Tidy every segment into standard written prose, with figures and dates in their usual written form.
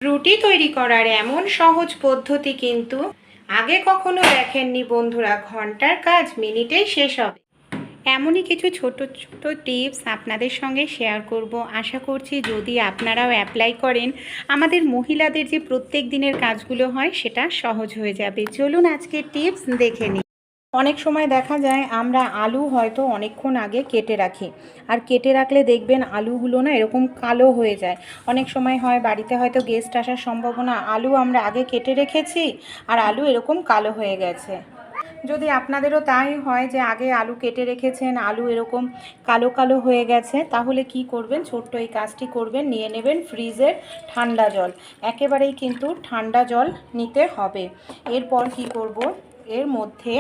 রুটি তৈরি করার এমন সহজ পদ্ধতি কিন্তু আগে কখনো দেখেননি বন্ধুরা। ঘন্টার কাজ মিনিটেই শেষ হবে। এমনই কিছু ছোট ছোট টিপস আপনাদের সঙ্গে শেয়ার করব। আশা করছি যদি আপনারাও অ্যাপ্লাই করেন আমাদের মহিলাদের যে প্রত্যেক দিনের কাজগুলো হয় সেটা সহজ হয়ে যাবে। চলুন আজকে টিপস দেখে নিই। অনেক সময় দেখা যায় আমরা আলু হয়তো অনেকক্ষণ আগে কেটে রাখি, আর কেটে রাখলে দেখবেন আলুগুলো না এরকম কালো হয়ে যায়। অনেক সময় হয় বাড়িতে হয়তো গেস্ট আসার সম্ভাবনা, আলু আমরা আগে কেটে রেখেছি আর আলু এরকম কালো হয়ে গেছে। যদি আপনাদেরও তাই হয় যে আগে আলু কেটে রেখেছেন, আলু এরকম কালো কালো হয়ে গেছে, তাহলে কি করবেন, ছোট্ট এই কাজটি করবেন। নিয়ে নেবেন ফ্রিজের ঠান্ডা জল, একেবারেই কিন্তু ঠান্ডা জল নিতে হবে। এরপর কি করব, এর মধ্যে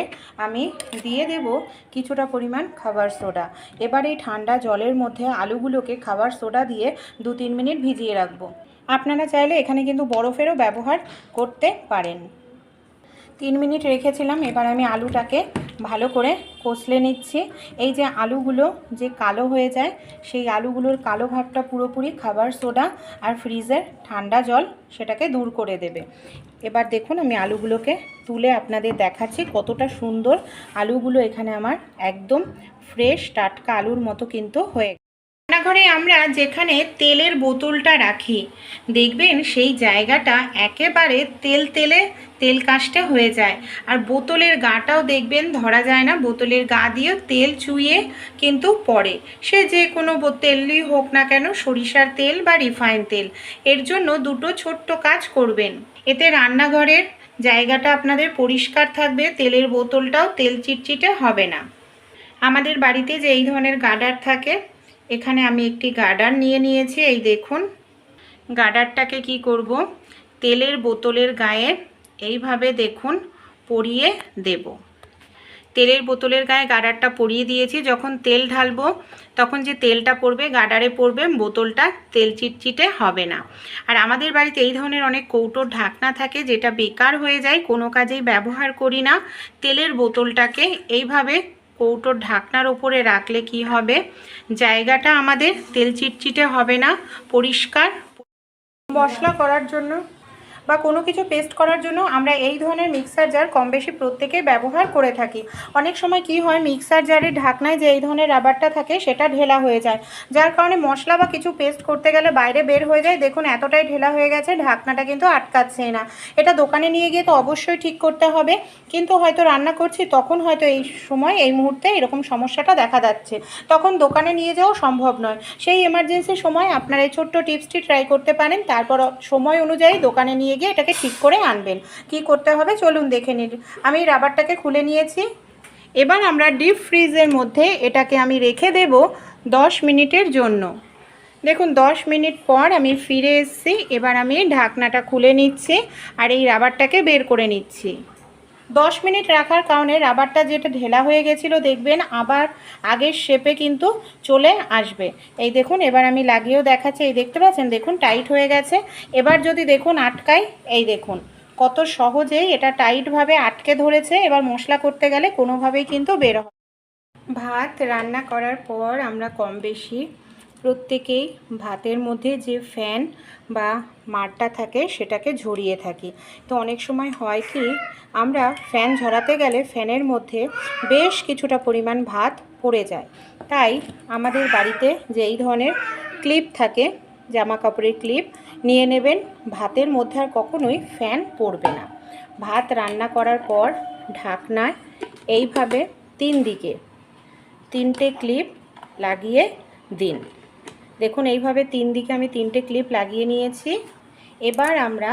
আমি দিয়ে দেব কিছুটা পরিমাণ খাবার সোডা। এবার এই ঠান্ডা জলের মধ্যে আলুগুলোকে খাবার সোডা দিয়ে 2-3 মিনিট ভিজিয়ে রাখবো। আপনারা চাইলে এখানে কিন্তু বরফেরও ব্যবহার করতে পারেন। 3 মিনিট রেখেছিলাম, এবার আমি আলুটাকে ভালো করে কষলে নিচ্ছি। এই যে আলুগুলো যে কালো হয়ে যায়, সেই আলুগুলোর কালো ভাবটা পুরোপুরি খাবার সোডা আর ফ্রিজের ঠান্ডা জল সেটাকে দূর করে দেবে। এবার দেখুন আমি আলুগুলোকে তুলে আপনাদের দেখাচ্ছি কতটা সুন্দর আলুগুলো এখানে আমার একদম ফ্রেশ টাটকা আলুর মতো কিন্তু হয়ে। রান্নাঘরে আমরা যেখানে তেলের বোতলটা রাখি দেখবেন সেই জায়গাটা একেবারে তেল কাস্টে হয়ে যায়, আর বোতলের গাটাও দেখবেন ধরা যায় না, বোতলের গা দিয়ে তেল চুইয়ে কিন্তু পড়ে। সে যে কোনো তেলই হোক না কেন, সরিষার তেল বা রিফাইন তেল, এর জন্য দুটো ছোট্ট কাজ করবেন। এতে রান্নাঘরের জায়গাটা আপনাদের পরিষ্কার থাকবে, তেলের বোতলটাও তেল চিটচিটে হবে না। আমাদের বাড়িতে যে এই ধরনের গার্ডার থাকে, এখানে আমি একটি গার্ডার নিয়ে নিয়েছি। এই দেখুন, গার্ডারটাকে কি করব, তেলের বোতলের গায়ে এইভাবে দেখুন পরিয়ে দেব। তেলের বোতলের গায়ে গার্ডারটা পরিয়ে দিয়েছি। যখন তেল ঢালবো তখন যে তেলটা পড়বে গার্ডারে পড়বে, বোতলটা তেল চিটচিটে হবে না। আর আমাদের বাড়িতে এই ধরনের অনেক কৌটোর ঢাকনা থাকে যেটা বেকার হয়ে যায়, কোনো কাজেই ব্যবহার করি না। তেলের বোতলটাকে এইভাবে কৌটোর ঢাকনার উপরে রাখলে কি হবে, জায়গাটা আমাদের তেল চিটচিটে হবে না, পরিষ্কার। মশলা করার জন্য বা কোনো কিছু পেস্ট করার জন্য আমরা এই ধরনের মিক্সার জার কম বেশি প্রত্যেকেই ব্যবহার করে থাকি। অনেক সময় কি হয়, মিক্সার জারের ঢাকনায় যে এই ধরনের রাবারটা থাকে সেটা ঢেলা হয়ে যায়, যার কারণে মশলা বা কিছু পেস্ট করতে গেলে বাইরে বের হয়ে যায়। দেখুন এতটাই ঢেলা হয়ে গেছে, ঢাকনাটা কিন্তু আটকাচ্ছেই না। এটা দোকানে নিয়ে গিয়ে তো অবশ্যই ঠিক করতে হবে, কিন্তু হয়তো রান্না করছি তখন হয়তো এই সময় এই মুহূর্তে এরকম সমস্যাটা দেখা যাচ্ছে, তখন দোকানে নিয়ে যাওয়া সম্ভব নয়। সেই এমার্জেন্সি সময় আপনারা এই ছোট্ট টিপসটি ট্রাই করতে পারেন, তারপর সময় অনুযায়ী দোকানে নিয়ে গিয়ে এটাকে ঠিক করে আনবেন। কি করতে হবে চলুন দেখে নিন। আমি রাবারটাকে খুলে নিয়েছি। এবার আমরা ডিপ ফ্রিজের মধ্যে এটাকে আমি রেখে দেব 10 মিনিটের জন্য। দেখুন 10 মিনিট পর আমি ফিরে এসেছি। এবার আমি ঢাকনাটা খুলে নিচ্ছি আর এই রাবারটাকে বের করে নিচ্ছি। 10 মিনিট রাখার কারণে রাবারটা যেটা ঢেলা হয়ে গেছিলো দেখবেন আবার আগের শেপে কিন্তু চলে আসবে। এই দেখুন এবার আমি লাগিয়েও দেখাচ্ছি, এই দেখতে পাচ্ছেন, দেখুন টাইট হয়ে গেছে। এবার যদি দেখুন আটকাই, এই দেখুন কত সহজেই এটা টাইটভাবে আটকে ধরেছে। এবার মশলা করতে গেলে কোনোভাবেই কিন্তু বের হবে। ভাত রান্না করার পর আমরা কম বেশি প্রত্যেকেই ভাতের মধ্যে যে ফ্যান বা মাড়টা থাকে সেটাকে ঝরিয়ে থাকি। তো অনেক সময় হয় কি, আমরা ফ্যান ঝরাতে গেলে ফ্যানের মধ্যে বেশ কিছুটা পরিমাণ ভাত পড়ে যায়। তাই আমাদের বাড়িতে যে এই ধরনের ক্লিপ থাকে, জামা কাপড়ের ক্লিপ নিয়ে নেবেন। ভাতের মধ্যে আর কখনোই ফ্যান পড়বে না। ভাত রান্না করার পর ঢাকনায় এইভাবে 3 দিকে 3টে ক্লিপ লাগিয়ে দিন। দেখুন এইভাবে 3 দিকে আমি 3টে ক্লিপ লাগিয়ে নিয়েছি। এবার আমরা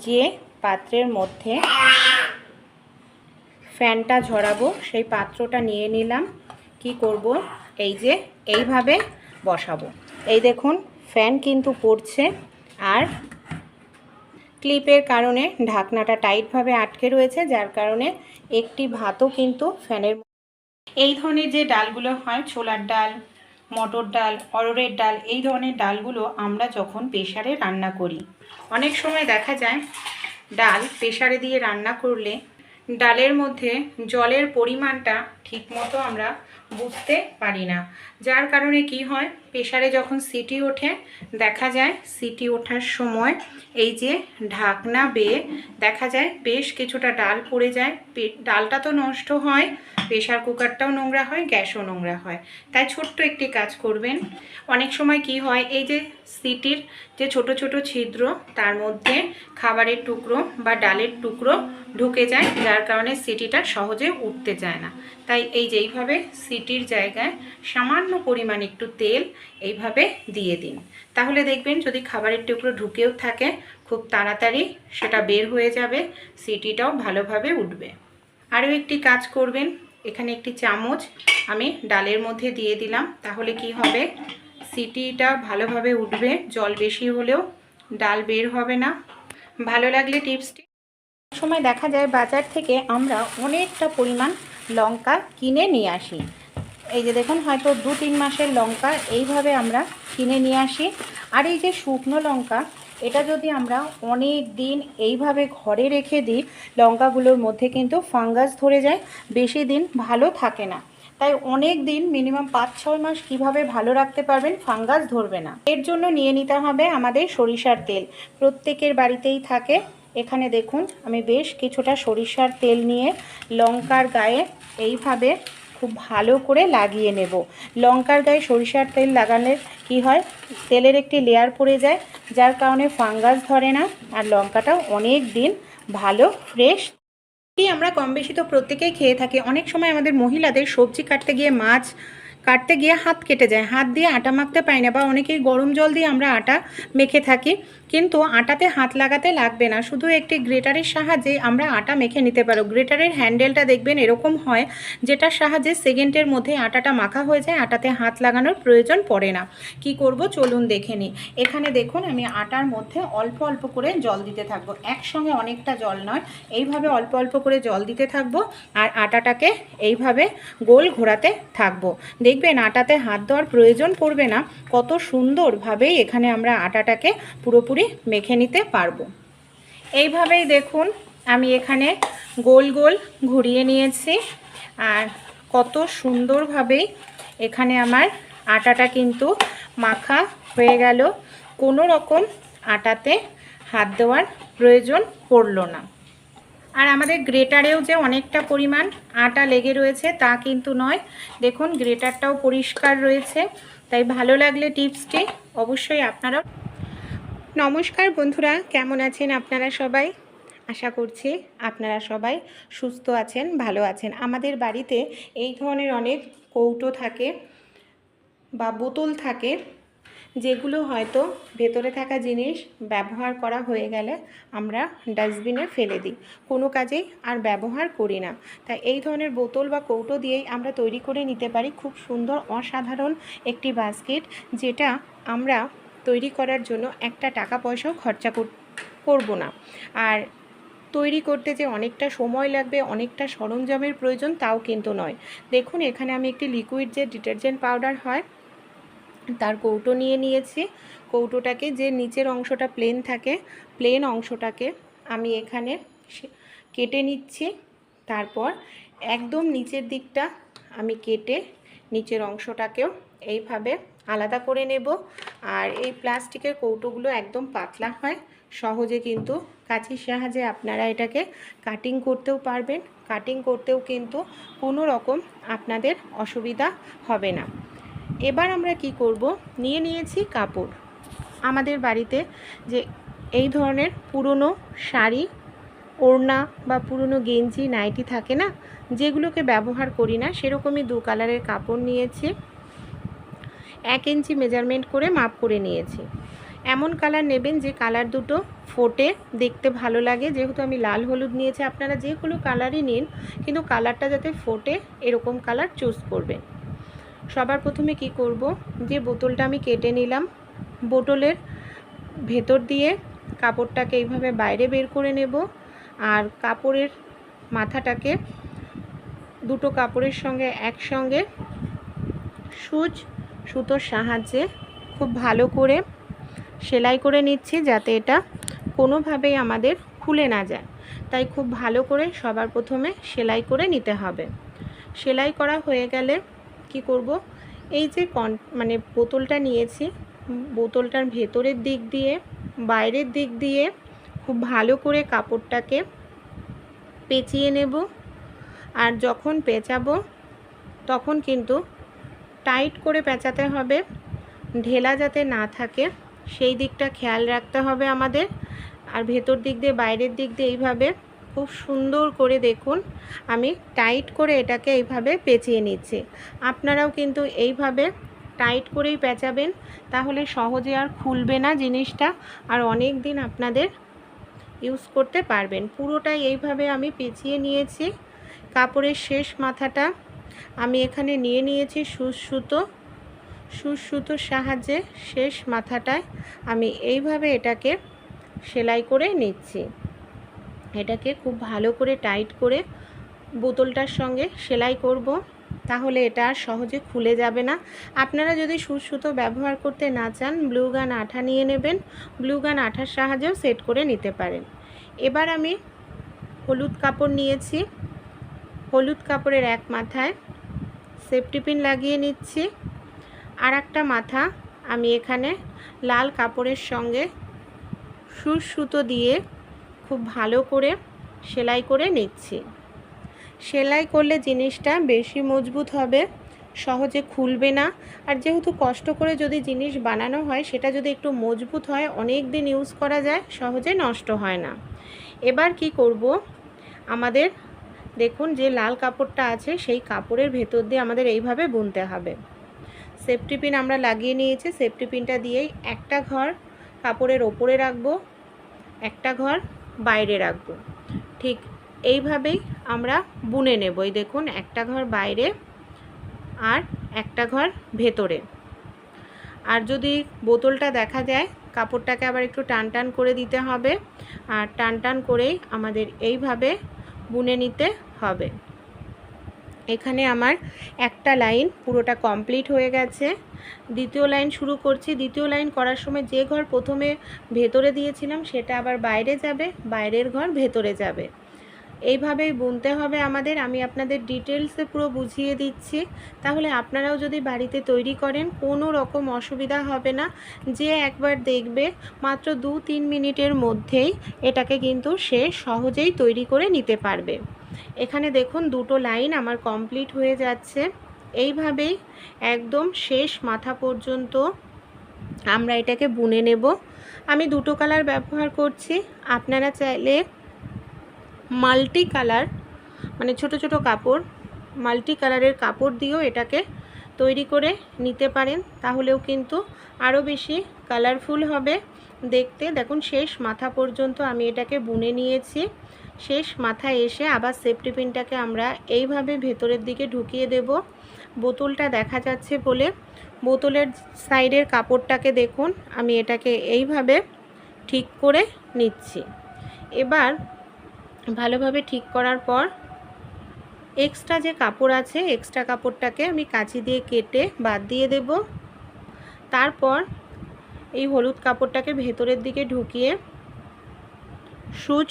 যে পাত্রের মধ্যে ফ্যানটা ঝরাবো সেই পাত্রটা নিয়ে নিলাম। কি করব, এই যে এইভাবে বসাবো। এই দেখুন ফ্যান কিন্তু পড়ছে, আর ক্লিপের কারণে ঢাকনাটা টাইটভাবে আটকে রয়েছে, যার কারণে একটি ভাতও কিন্তু ফ্যানের। এই ধরনের যে ডালগুলো হয়, ছোলার ডাল, মটর ডাল, অরহরের ডাল, এই ধরনের ডালগুলো আমরা যখন প্রেসারে রান্না করি, অনেক সময় দেখা যায় ডাল প্রেসারে দিয়ে রান্না করলে ডালের মধ্যে জলের পরিমাণটা ঠিকমতো আমরা বুঝতে পারি না, যার কারণে কি হয়, প্রেসারে যখন সিটি ওঠে দেখা যায় সিটি ওঠার সময় এই যে ঢাকনা বেয়ে দেখা যায় বেশ কিছুটা ডাল পড়ে যায়। ডালটা তো নষ্ট হয়, প্রেসার কুকারটাও নোংরা হয়, গ্যাসও নোংরা হয়। তাই ছোট্ট একটি কাজ করবেন। অনেক সময় কি হয়, এই যে সিটির যে ছোট ছোট ছিদ্র তার মধ্যে খাবারের টুকরো বা ডালের টুকরো ঢুকে যায়, যার কারণে সিটিটা সহজে উঠতে চায় না। তাই এই যে এইভাবে সিটির জায়গায় সামান্য পরিমাণ একটু তেল এইভাবে দিয়ে দিন। তাহলে দেখবেন যদি খাবারের টুকরো ঢুকেও থাকে খুব তাড়াতাড়ি সেটা বের হয়ে যাবে, সিটিটাও ভালোভাবে উঠবে। আরও একটি কাজ করবেন, এখানে একটি চামচ আমি ডালের মধ্যে দিয়ে দিলাম। তাহলে কি হবে, সিটিটা ভালোভাবে উঠবে, জল বেশি হলেও ডাল বের হবে না। ভালো লাগলে টিপসটি। সময় দেখা যায় বাজার থেকে আমরা অনেকটা পরিমাণ লঙ্কা কিনে নিয়ে আসি। এই যে দেখুন, হয়তো 2-3 মাসের লঙ্কা এইভাবে আমরা কিনে নিয়ে আসি। আর এই যে শুকনো লঙ্কা, এটা যদি আমরা অনেক দিন এইভাবে ঘরে রেখে দিই, লঙ্কাগুলোর মধ্যে কিন্তু ফাঙ্গাস ধরে যায়, বেশি দিন ভালো থাকে না। তাই অনেক দিন মিনিমাম 5-6 মাস কিভাবে ভালো রাখতে পারবেন, ফাঙ্গাস ধরবে না। এর জন্য নিয়ে নিতে হবে আমাদের সরিষার তেল। প্রত্যেকের বাড়িতেই থাকে। এখানে দেখুন আমি বেশ কিছুটা সরিষার তেল নিয়ে লঙ্কার গায়ে এইভাবে খুব ভালো করে লাগিয়ে নেব। লঙ্কার গায়ে সরিষার তেল লাগালে কি হয়, তেলের একটি লেয়ার পড়ে যায়, যার কারণে ফাঙ্গাস ধরে না, আর লঙ্কাটাও অনেক দিন ভালো ফ্রেশ। আমরা কম বেশি তো প্রত্যেকেই খেয়ে থাকি। অনেক সময় আমাদের মহিলাদের সবজি কাটতে গিয়ে, মাছ কাটতে গিয়ে হাত কেটে যায়, হাত দিয়ে আটা মাখতে পারি না, বা অনেকেই গরম জল দিয়ে আমরা আটা মেখে থাকি। কিন্তু আটাতে হাত লাগাতে লাগবে না, শুধু একটি গ্রেটারের সাহায্যে আমরা আটা মেখে নিতে পারো। গ্রেটারের হ্যান্ডেলটা দেখবেন এরকম হয়, যেটার সাহায্যে সেকেন্ডের মধ্যে আটাটা মাখা হয়ে যায়, আটাতে হাত লাগানোর প্রয়োজন পড়ে না। কি করব চলুন দেখে নিই। এখানে দেখুন আমি আটার মধ্যে অল্প অল্প করে জল দিতে থাকবো, একসঙ্গে অনেকটা জল নয়, এইভাবে অল্প অল্প করে জল দিতে থাকবো, আর আটাটাকে এইভাবে গোল ঘোরাতে থাকবো। দেখবেন আটাতে হাত দেওয়ার প্রয়োজন পড়বে না, কত সুন্দরভাবেই এখানে আমরা আটাটাকে পুরোপুরি মেখে নিতে পারবো। এইভাবেই দেখুন আমি এখানে গোল গোল ঘুরিয়ে নিয়েছি, আর কত সুন্দরভাবেই এখানে আমার আটাটা কিন্তু মাখা হয়ে গেল, কোনো রকম আটাতে হাত দেওয়ার প্রয়োজন পড়ল না। আর আমাদের গ্রেটারেও যে অনেকটা পরিমাণ আটা লেগে রয়েছে তা কিন্তু নয়, দেখুন গ্রেটারটাও পরিষ্কার রয়েছে। তাই ভালো লাগলে টিপসটি অবশ্যই আপনারা। নমস্কার বন্ধুরা, কেমন আছেন আপনারা সবাই? আশা করছি আপনারা সবাই সুস্থ আছেন, ভালো আছেন। আমাদের বাড়িতে এই ধরনের অনেক কৌটো থাকে বা বোতল থাকে, যেগুলো হয়তো ভেতরে থাকা জিনিস ব্যবহার করা হয়ে গেলে আমরা ডাস্টবিনে ফেলে দিই, কোনো কাজেই আর ব্যবহার করি না। তাই এই ধরনের বোতল বা কৌটো দিয়েই আমরা তৈরি করে নিতে পারি খুব সুন্দর অসাধারণ একটি বাস্কেট, যেটা আমরা তৈরি করার জন্য একটা টাকা পয়সাও খরচা করব না। আর তৈরি করতে যে অনেকটা সময় লাগবে, অনেকটা সরঞ্জামের প্রয়োজন, তাও কিন্তু নয়। দেখুন এখানে আমি একটি লিকুইড যে ডিটারজেন্ট পাউডার হয় তার কৌটো নিয়ে নিয়েছি। কৌটোটাকে যে নিচের অংশটা প্লেন থাকে, প্লেন অংশটাকে আমি এখানে কেটে নিচ্ছি। তারপর একদম নিচের দিকটা আমি কেটে নিচের অংশটাকেও এইভাবে আলাদা করে নেব। আর এই প্লাস্টিকের কৌটোগুলো একদম পাতলা হয়, সহজে কিন্তু কাঁচির সাহায্যে আপনারা এটাকে কাটিং করতেও পারবেন। কাটিং করতেও কিন্তু কোনো রকম আপনাদের অসুবিধা হবে না। এবার আমরা কি করব, নিয়ে নিয়েছি কাপড়। আমাদের বাড়িতে যে এই ধরনের পুরনো শাড়ি, ওড়না বা পুরনো গেঞ্জি, নাইটি থাকে না, যেগুলোকে ব্যবহার করি না, সেরকমই 2 কালারের কাপড় নিয়েছি। 1 ইঞ্চি মেজারমেন্ট করে মাপ করে নিয়েছি। এমন কালার নেবেন যে কালার দুটো ফোটে, দেখতে ভালো লাগে। যেহেতু আমি লাল হলুদ নিয়েছি, আপনারা যে কোনো কালারই নিন, কিন্তু কালারটা যাতে ফোটে এরকম কালার চুজ করবেন। সবার প্রথমে কি করব, যে বোতলটা আমি কেটে নিলাম, বোতলের ভেতর দিয়ে কাপড়টাকে এইভাবে বাইরে বের করে নেব। আর কাপড়ের মাথাটাকে দুটো কাপড়ের সঙ্গে একসঙ্গে সুতোর সাহায্যে খুব ভালো করে সেলাই করে নিচ্ছি, যাতে এটা কোনোভাবেই আমাদের খুলে না যায়। তাই খুব ভালো করে সবার প্রথমে সেলাই করে নিতে হবে। সেলাই করা হয়ে গেলে কি করব, এই যে মানে বোতলটা নিয়েছি, বোতলটার ভেতরের দিক দিয়ে বাইরের দিক দিয়ে খুব ভালো করে কাপড়টাকে পেঁচিয়ে নেব। আর যখন পেঁচাবো তখন কিন্তু টাইট করে পেঁচাতে হবে, ঢেলা যাতে না থাকে সেই দিকটা খেয়াল রাখতে হবে আমাদের। আর ভেতর দিক দিয়ে বাইরের দিক দিয়ে এইভাবে খুব সুন্দর করে দেখুন আমি টাইট করে এটাকে এইভাবে পেঁচিয়ে নিচ্ছি। আপনারাও কিন্তু এইভাবে টাইট করেই পেঁচাবেন, তাহলে সহজে আর খুলবে না জিনিসটা, আর অনেক দিন আপনাদের ইউজ করতে পারবেন। পুরোটাই এইভাবে আমি পেঁচিয়ে নিয়েছি। কাপড়ের শেষ মাথাটা আমি এখানে নিয়ে নিয়েছি সুতোর সাহায্যে শেষ মাথাটায় আমি এইভাবে এটাকে সেলাই করে নিচ্ছি। এটাকে খুব ভালো করে টাইট করে বোতলটার সঙ্গে সেলাই করব, তাহলে এটা আর সহজে খুলে যাবে না। আপনারা যদি সুতো ব্যবহার করতে না চান, ব্লু গান আঠা নিয়ে নেবেন, ব্লু গান আঠার সাহায্যেও সেট করে নিতে পারেন। এবার আমি হলুদ কাপড় নিয়েছি, হলুদ কাপড়ের এক মাথায় সেফটি পিন লাগিয়ে নিচ্ছি, আর একটা মাথা আমি এখানে লাল কাপড়ের সঙ্গে সুতো দিয়ে খুব ভালো করে সেলাই করে নিচ্ছি। সেলাই করলে জিনিসটা বেশি মজবুত হবে, সহজে খুলবে না। আর যেহেতু কষ্ট করে যদি জিনিস বানানো হয়, সেটা যদি একটু মজবুত হয় অনেক দিন ইউজ করা যায়, সহজে নষ্ট হয় না। এবার কি করব, আমাদের দেখুন যে লাল কাপড়টা আছে সেই কাপড়ের ভেতর দিয়ে আমাদের এইভাবে বুনতে হবে। সেফটি পিন আমরা লাগিয়ে নিয়েছি, সেফটি পিনটা দিয়েই একটা ঘর কাপড়ের ওপরে রাখবো, একটা ঘর বাইরে রাখবো। ঠিক এইভাবেই আমরা বুনে নেব। এই দেখুন একটা ঘর বাইরে আর একটা ঘর ভেতরে। আর যদি বোতলটা দেখা যায়, কাপড়টাকে আবার একটু টান টান করে দিতে হবে, আর টান টান করেই আমাদের এইভাবে বুনে নিতে হবে। এখানে আমার একটা লাইন পুরোটা কমপ্লিট হয়ে গেছে। দ্বিতীয় লাইন শুরু করছি। দ্বিতীয় লাইন করার সময় যে ঘর প্রথমে ভেতরে দিয়েছিলাম সেটা আবার বাইরে যাবে, বাইরের ঘর ভেতরে যাবে। এইভাবেই বুনতে হবে আমাদের। আমি আপনাদের ডিটেলসে পুরো বুঝিয়ে দিচ্ছি, তাহলে আপনারাও যদি বাড়িতে তৈরি করেন কোনো রকম অসুবিধা হবে না। যে একবার দেখবে মাত্র 2-3 মিনিটের মধ্যেই এটাকে কিন্তু সে সহজেই তৈরি করে নিতে পারবে। এখানে দেখুন দুটো লাইন আমার কমপ্লিট হয়ে যাচ্ছে। এইভাবেই একদম শেষ মাথা পর্যন্ত আমরা এটাকে বুনে নেব। আমি দুটো কালার ব্যবহার করছি, আপনারা চাইলে মাল্টি কালার মানে ছোট ছোট কাপড়, মাল্টি কালারের কাপড় দিয়েও এটাকে তৈরি করে নিতে পারেন, তাহলেও কিন্তু আরও বেশি কালারফুল হবে দেখতে। দেখুন শেষ মাথা পর্যন্ত আমি এটাকে বুনে নিয়েছি। শেষ মাথায় এসে আবার সেফটি পিনটাকে আমরা এইভাবে ভেতরের দিকে ঢুকিয়ে দেব। বোতলটা দেখা যাচ্ছে বলে বোতলের সাইডের কাপড়টাকে দেখুন আমি এটাকে এইভাবে ঠিক করে নিচ্ছি। এবার ভালোভাবে ঠিক করার পর এক্সট্রা যে কাপড় আছে, এক্সট্রা কাপড়টাকে আমি কাঁচি দিয়ে কেটে বাদ দিয়ে দেব। তারপর এই হলুদ কাপড়টাকে ভেতরের দিকে ঢুকিয়ে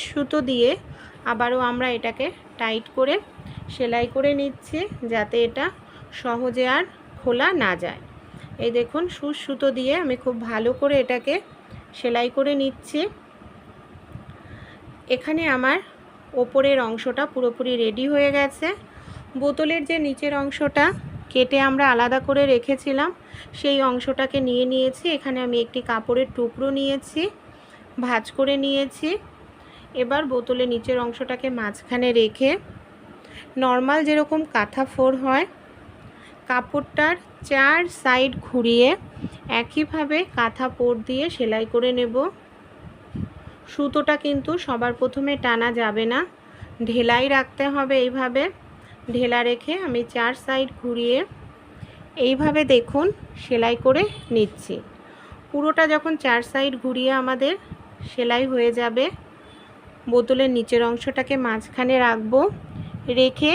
সুতো দিয়ে আবারও আমরা এটাকে টাইট করে সেলাই করে নিচ্ছি, যাতে এটা সহজে আর খোলা না যায়। এই দেখুন সুতো দিয়ে আমি খুব ভালো করে এটাকে সেলাই করে নিচ্ছি। এখানে আমার ওপরের অংশটা পুরোপুরি রেডি হয়ে গেছে। বোতলের যে নিচের অংশটা কেটে আমরা আলাদা করে রেখেছিলাম সেই অংশটাকে নিয়ে নিয়েছি। এখানে আমি একটি কাপড়ের টুকরো নিয়েছি, ভাঁজ করে নিয়েছি। এবার বোতলের নিচের অংশটাকে মাঝখানে রেখে নর্মাল যেরকম কাঁথা ফোর হয়, কাপড়টার 4 সাইড ঘুরিয়ে একইভাবে কাঁথা ফোর দিয়ে সেলাই করে নেব। সুতোটা কিন্তু সবার প্রথমে টানা যাবে না, ঢেলাই রাখতে হবে। এইভাবে ঢেলা রেখে আমি 4 সাইড ঘুরিয়ে এইভাবে দেখুন সেলাই করে নিচ্ছি। পুরোটা যখন 4 সাইড ঘুরিয়ে আমাদের সেলাই হয়ে যাবে, বোতলের নিচের অংশটাকে মাঝখানে রাখবো, রেখে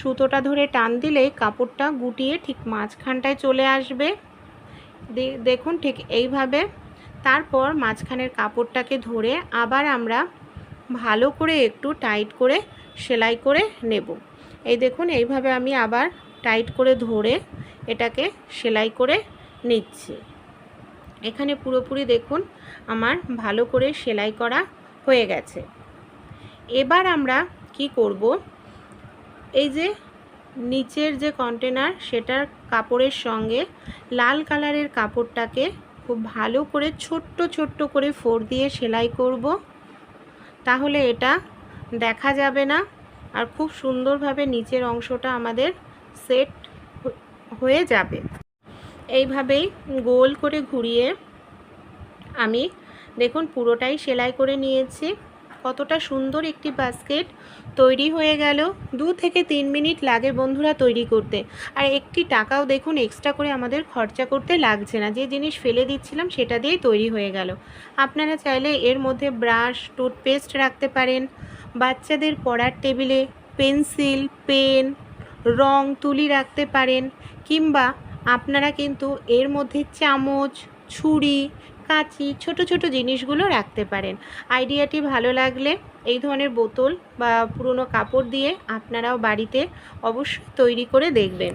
সুতোটা ধরে টান দিলেই কাপড়টা গুটিয়ে ঠিক মাঝখানটায় চলে আসবে। দেখুন ঠিক এইভাবে। তারপর মাঝখানের কাপড়টাকে ধরে আবার আমরা ভালো করে একটু টাইট করে সেলাই করে নেব। এই দেখুন এইভাবে আমি আবার টাইট করে ধরে এটাকে সেলাই করে নিচ্ছি। এখানে পুরোপুরি দেখুন আমার ভালো করে সেলাই করা হয়ে গেছে। এবার আমরা কি করব, এই যে নিচের যে কন্টেনার সেটার কাপড়ের সঙ্গে লাল কালারের কাপড়টাকে খুব ভালো করে ছোট্ট ছোট্ট করে ফোর দিয়ে সেলাই করব। তাহলে এটা দেখা যাবে না আর খুব সুন্দরভাবে নিচের অংশটা আমাদের সেট হয়ে যাবে। এইভাবেই গোল করে ঘুরিয়ে আমি দেখুন পুরোটাই সেলাই করে নিয়েছি। কতটা সুন্দর একটি বাস্কেট তৈরি হয়ে গেল। 2 থেকে 3 মিনিট লাগে বন্ধুরা তৈরি করতে, আর একটি টাকাও দেখুন এক্সট্রা করে আমাদের খরচা করতে লাগছে না। যে জিনিস ফেলে দিচ্ছিলাম সেটা দিয়েই তৈরি হয়ে গেল। আপনারা চাইলে এর মধ্যে ব্রাশ, টুথপেস্ট রাখতে পারেন, বাচ্চাদের পড়ার টেবিলে পেন্সিল, পেন, রং তুলি রাখতে পারেন, কিংবা আপনারা কিন্তু এর মধ্যে চামচ, ছুরি, কাঁচি, ছোট ছোট জিনিসগুলো রাখতে পারেন। আইডিয়াটি ভালো লাগলে এই ধরনের বোতল বা পুরনো কাপড় দিয়ে আপনারাও বাড়িতে অবশ্যই তৈরি করে দেখবেন।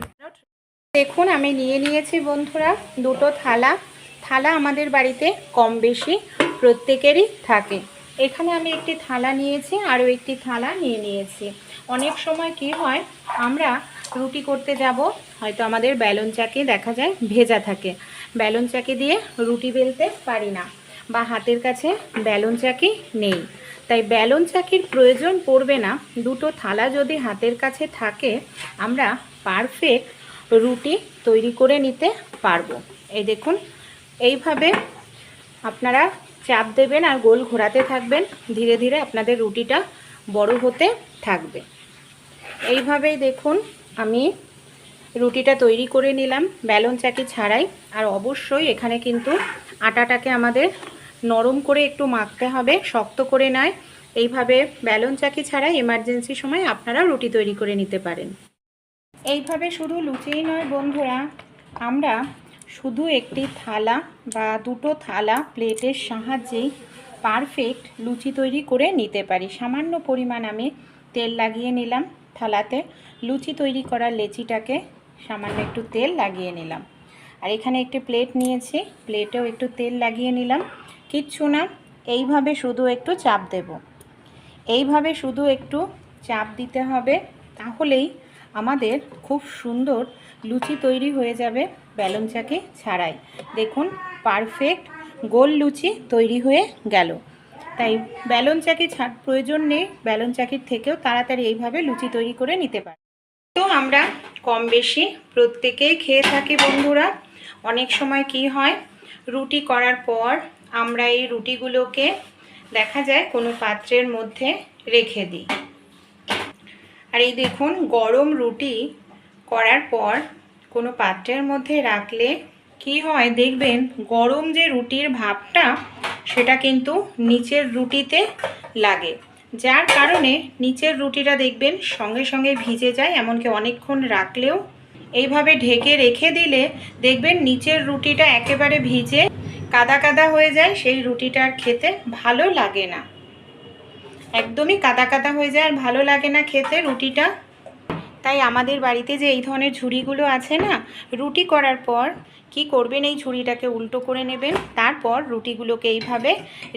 দেখুন আমি নিয়ে নিয়েছি বন্ধুরা দুটো থালা। থালা আমাদের বাড়িতে কম বেশি প্রত্যেকেরই থাকে। এখানে আমি একটি থালা নিয়েছি, আরও একটি থালা নিয়ে নিয়েছি। অনেক সময় কি হয়, আমরা রুটি করতে যাব, হয়তো আমাদের বেলন চাকি দেখা যায় ভেজা থাকে, বেলন চাকি দিয়ে রুটি বেলতে পারি না, বা হাতের কাছে বেলন চাকি নেই, তাই বেলন চাকির প্রয়োজন পড়বে না। দুটো থালা যদি হাতের কাছে থাকে আমরা পারফেক্ট রুটি তৈরি করে নিতে পারবো। এই দেখুন এইভাবে আপনারা চাপ দেবেন আর গোল ঘোরাতে থাকবেন, ধীরে ধীরে আপনাদের রুটিটা বড় হতে থাকবে। এইভাবেই দেখুন আমি রুটিটা তৈরি করে নিলাম বেলন চাকি ছাড়াই। আর অবশ্যই এখানে কিন্তু আটাটাকে আমাদের নরম করে একটু মাখতে হবে, শক্ত করে নয়। এইভাবে বেলন চাকি ছাড়াই এমার্জেন্সি সময় আপনারা রুটি তৈরি করে নিতে পারেন। এইভাবে শুধু লুচিই নয় বন্ধুরা, আমরা শুধু একটি থালা বা দুটো থালা প্লেটের সাহায্যেই পারফেক্ট লুচি তৈরি করে নিতে পারি। সামান্য পরিমাণ আমি তেল লাগিয়ে নিলাম থালাতে, লুচি তৈরি করার লেচিটাকে সামান্য একটু তেল লাগিয়ে নিলাম। আর এখানে একটি প্লেট নিয়েছি, প্লেটেও একটু তেল লাগিয়ে নিলাম। কিচ্ছু না, এইভাবে শুধু একটু চাপ দেব, এইভাবে শুধু একটু চাপ দিতে হবে, তাহলেই আমাদের খুব সুন্দর লুচি তৈরি হয়ে যাবে বেলন চাকি ছাড়াই। দেখুন পারফেক্ট গোল লুচি তৈরি হয়ে গেল। তাই বেলন চাকি প্রয়োজন নেই, বেলন চাকির থেকেও তাড়াতাড়ি এইভাবে লুচি তৈরি করে নিতে পারি। তো আমরা কম বেশি প্রত্যেকেই খেয়ে থাকি বন্ধুরা। অনেক সময় কি হয়, রুটি করার পর আমরা এই রুটিগুলোকে দেখা যায় কোনো পাত্রের মধ্যে রেখে দিই। আর এই দেখুন গরম রুটি করার পর কোনো পাত্রের মধ্যে রাখলে কি হয় দেখবেন, গরম যে রুটির ভাপটা সেটা কিন্তু নিচের রুটিতে লাগে, যার কারণে নিচের রুটিটা দেখবেন সঙ্গে সঙ্গে ভিজে যায়। এমনকি অনেকক্ষণ রাখলেও এইভাবে ঢেকে রেখে দিলে দেখবেন নিচের রুটিটা একেবারে ভিজে কাদা কাদা হয়ে যায়, সেই রুটিটা আর খেতে ভালো লাগে না, একদমই কাদা কাদা হয়ে যায় আর ভালো লাগে না খেতে রুটিটা। তাই আমাদের বাড়িতে যে এই ধরনের ঝুড়িগুলো আছে না, রুটি করার পর কি করবেন, এই ঝুড়িটাকে উল্টো করে নেবেন, তারপর রুটিগুলোকে এইভাবে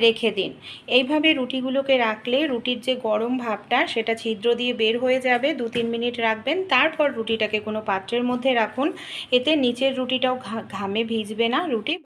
রেখে দিন। এইভাবে রুটিগুলোকে রাখলে রুটির যে গরম ভাবটা সেটা ছিদ্র দিয়ে বের হয়ে যাবে। 2-3 মিনিট রাখবেন, তারপর রুটিটাকে কোনো পাত্রের মধ্যে রাখুন, এতে নিচের রুটিটাও ঘামে ভিজবে না, রুটি